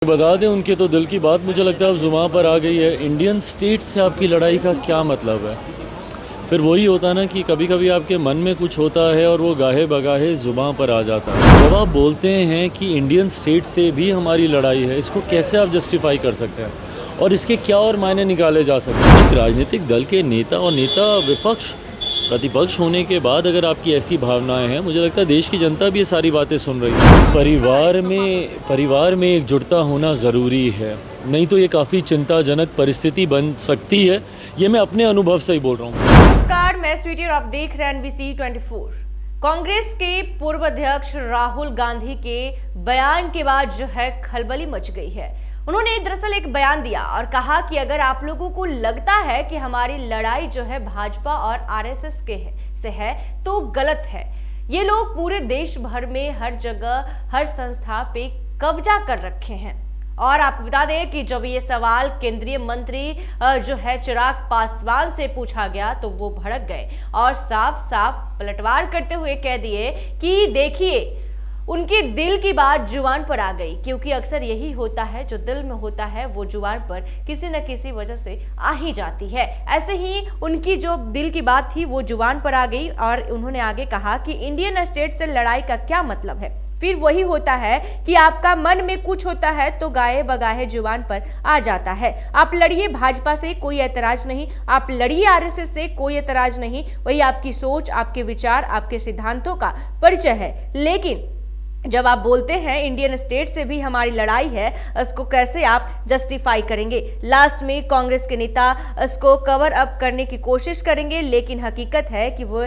बता दें उनके तो दिल की बात मुझे लगता है अब ज़ुबान पर आ गई है। इंडियन स्टेट से आपकी लड़ाई का क्या मतलब है? फिर वही होता ना कि कभी कभी आपके मन में कुछ होता है और वो गाहे बगाहे ज़ुबान पर आ जाता है। जब आप बोलते हैं कि इंडियन स्टेट से भी हमारी लड़ाई है, इसको कैसे आप जस्टिफाई कर सकते हैं और इसके क्या और मायने निकाले जा सकते हैं? एक राजनीतिक दल के नेता और नेता विपक्ष प्रतिपक्ष होने के बाद अगर आपकी ऐसी भावनाएं हैं, मुझे लगता है देश की जनता भी ये सारी बातें सुन रही है। परिवार में एकजुटता होना ज़रूरी है, नहीं तो ये काफ़ी चिंताजनक परिस्थिति बन सकती है। ये मैं अपने अनुभव से ही बोल रहा हूँ। नमस्कार, मैं स्वीटी और आप देख रहे हैं NBC 24। कांग्रेस के पूर्व अध्यक्ष राहुल गांधी के बयान के बाद जो है खलबली मच गई है। उन्होंने दरअसल एक बयान दिया और कहा कि अगर आप लोगों को लगता है कि हमारी लड़ाई जो है भाजपा और RSS से है तो गलत है। ये लोग पूरे देश भर में हर जगह हर संस्था पे कब्जा कर रखे हैं। और आपको बता दें कि जब ये सवाल केंद्रीय मंत्री जो है चिराग पासवान से पूछा गया तो वो भड़क गए और साफ साफ पलटवार करते हुए कह दिए कि देखिए उनके दिल की बात जुबान पर आ गई, क्योंकि अक्सर यही होता है, जो दिल में होता है वो जुबान पर किसी न किसी वजह से आ ही जाती है। ऐसे ही उनकी जो दिल की बात थी वो जुबान पर आ गई और उन्होंने आगे कहा कि इंडियन स्टेट से लड़ाई का क्या मतलब है। फिर वही होता है कि आपका मन में कुछ होता है तो गाये बगाहे जुबान पर आ जाता है। आप लड़िए भाजपा से, कोई ऐतराज नहीं। आप लड़िए RSS से, कोई ऐतराज नहीं। वही आपकी सोच, आपके विचार, आपके सिद्धांतों का परिचय है। लेकिन जब आप बोलते हैं इंडियन स्टेट से भी हमारी लड़ाई है, इसको कैसे आप जस्टिफाई करेंगे? लास्ट में कांग्रेस के नेता इसको कवर अप करने की कोशिश करेंगे, लेकिन हकीकत है कि वो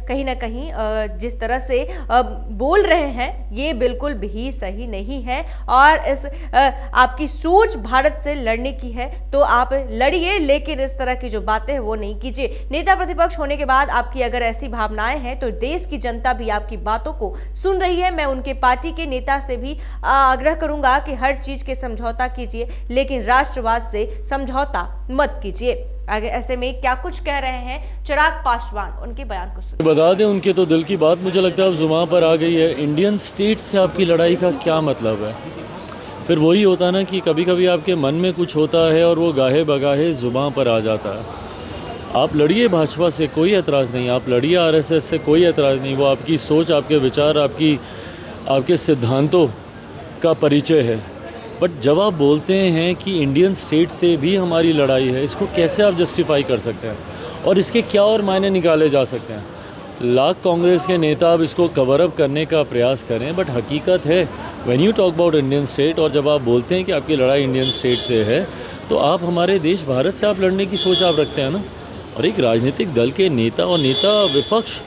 कहीं ना कहीं जिस तरह से बोल रहे हैं ये बिल्कुल भी सही नहीं है। और इस आपकी सोच भारत से लड़ने की है तो आप लड़िए, लेकिन इस तरह की जो बातें हैं वो नहीं कीजिए। नेता प्रतिपक्ष होने के बाद आपकी अगर ऐसी भावनाएं हैं तो देश की जनता भी आपकी बातों को सुन रही है। मैं उनके पार्टी के नेता से भी आग्रह करूंगा कि हर चीज के समझौता कीजिए, लेकिन राष्ट्रवाद से समझौता मत कीजिए। आगे ऐसे में क्या कुछ कह रहे हैं चिराग पासवान, उनके बयान को सुनिए। बता दें उनके तो दिल की बात मुझे लगता है अब ज़ुबान पर आ गई है। इंडियन स्टेट से आपकी लड़ाई का क्या मतलब है? फिर वही होता ना कि कभी कभी आपके मन में कुछ होता है और वो गाहे बगाहे ज़ुबान पर आ जाता है। आप लड़िए भाजपा से, कोई एतराज़ नहीं। आप लड़िए RSS से, कोई एतराज़ नहीं। वो आपकी सोच, आपके विचार, आपके सिद्धांतों का परिचय है। बट जब आप बोलते हैं कि इंडियन स्टेट से भी हमारी लड़ाई है, इसको कैसे आप जस्टिफाई कर सकते हैं और इसके क्या और मायने निकाले जा सकते हैं? लाख कांग्रेस के नेता अब इसको कवर अप करने का प्रयास करें, बट हकीकत है when you talk about Indian state और जब आप बोलते हैं कि आपकी लड़ाई इंडियन स्टेट से है तो आप हमारे देश भारत से आप लड़ने की सोच आप रखते हैं ना। और एक राजनीतिक दल के नेता और नेता विपक्ष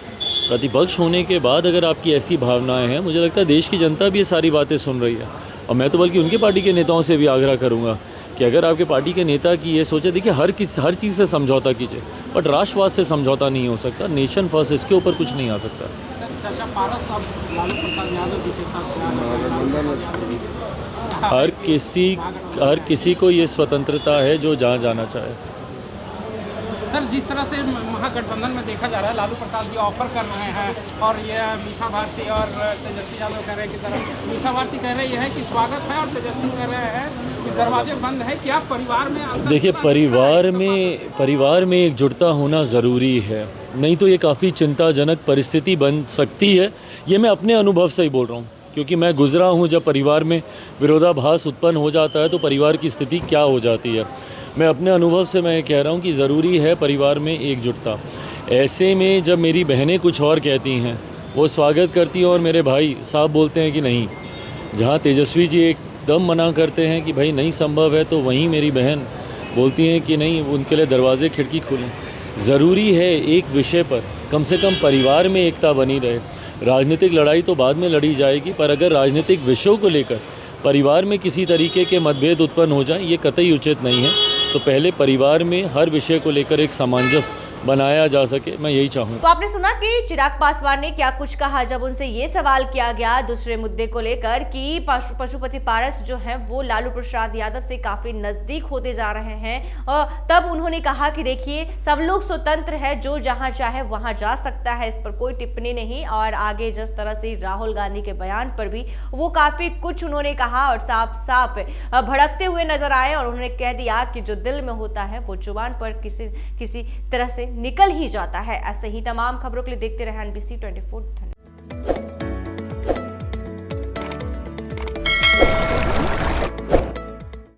प्रतिपक्ष होने के बाद अगर आपकी ऐसी भावनाएं हैं, मुझे लगता है देश की जनता भी ये सारी बातें सुन रही है। और मैं तो बल्कि उनके पार्टी के नेताओं से भी आग्रह करूंगा कि अगर आपके पार्टी के नेता की ये सोचे, देखिए हर चीज़ से समझौता कीजिए, बट राष्ट्रवाद से समझौता नहीं हो सकता। नेशन फर्स्ट, इसके ऊपर कुछ नहीं आ सकता। हर किसी को ये स्वतंत्रता है जो जहाँ जाना चाहे। सर, जिस तरह से महागठबंधन में देखा जा रहा है, लालू प्रसाद जी ऑफर कर रहे हैं और ये मीसा भारती और तेजस्वी यादव कह रहे हैं कि तरफ मीसा भारती कह रही है कि स्वागत है और तेजस्वी कह रहे हैं कि दरवाजे बंद है। कि आप परिवार में देखिए परिवार में एकजुटता होना ज़रूरी है, नहीं तो ये काफ़ी चिंताजनक परिस्थिति बन सकती है। ये मैं अपने अनुभव से ही बोल रहा हूँ, क्योंकि मैं गुजरा हूँ। जब परिवार में विरोधाभास उत्पन्न हो जाता है तो परिवार की स्थिति क्या हो जाती है। मैं अपने अनुभव से मैं कह रहा हूँ कि ज़रूरी है परिवार में एकजुटता। ऐसे में जब मेरी बहनें कुछ और कहती हैं, वो स्वागत करती हैं और मेरे भाई साहब बोलते हैं कि नहीं, जहाँ तेजस्वी जी एकदम मना करते हैं कि भाई नहीं संभव है, तो वहीं मेरी बहन बोलती हैं कि नहीं, उनके लिए दरवाजे खिड़की खुलें। ज़रूरी है एक विषय पर कम से कम परिवार में एकता बनी रहे। राजनीतिक लड़ाई तो बाद में लड़ी जाएगी, पर अगर राजनीतिक विषयों को लेकर परिवार में किसी तरीके के मतभेद उत्पन्न हो जाए, ये कतई उचित नहीं है। तो पहले परिवार में हर विषय को लेकर एक सामंजस्य बनाया जा सके, मैं यही चाहूँगा। तो आपने सुना कि चिराग पासवान ने क्या कुछ कहा जब उनसे ये सवाल किया गया दूसरे मुद्दे को लेकर कि पशुपति पारस जो हैं वो लालू प्रसाद यादव से काफी नजदीक होते जा रहे हैं। और तब उन्होंने कहा कि देखिए सब लोग स्वतंत्र है, जो जहां चाहे वहां जा सकता है, इस पर कोई टिप्पणी नहीं। और आगे जिस तरह से राहुल गांधी के बयान पर भी वो काफी कुछ उन्होंने कहा और साफ साफ भड़कते हुए नजर आए और उन्होंने कह दिया कि जो दिल में होता है वो जुबान पर किसी तरह से निकल ही जाता है। ऐसे ही तमाम खबरों के लिए देखते रहे NBC 24। धन्यवाद।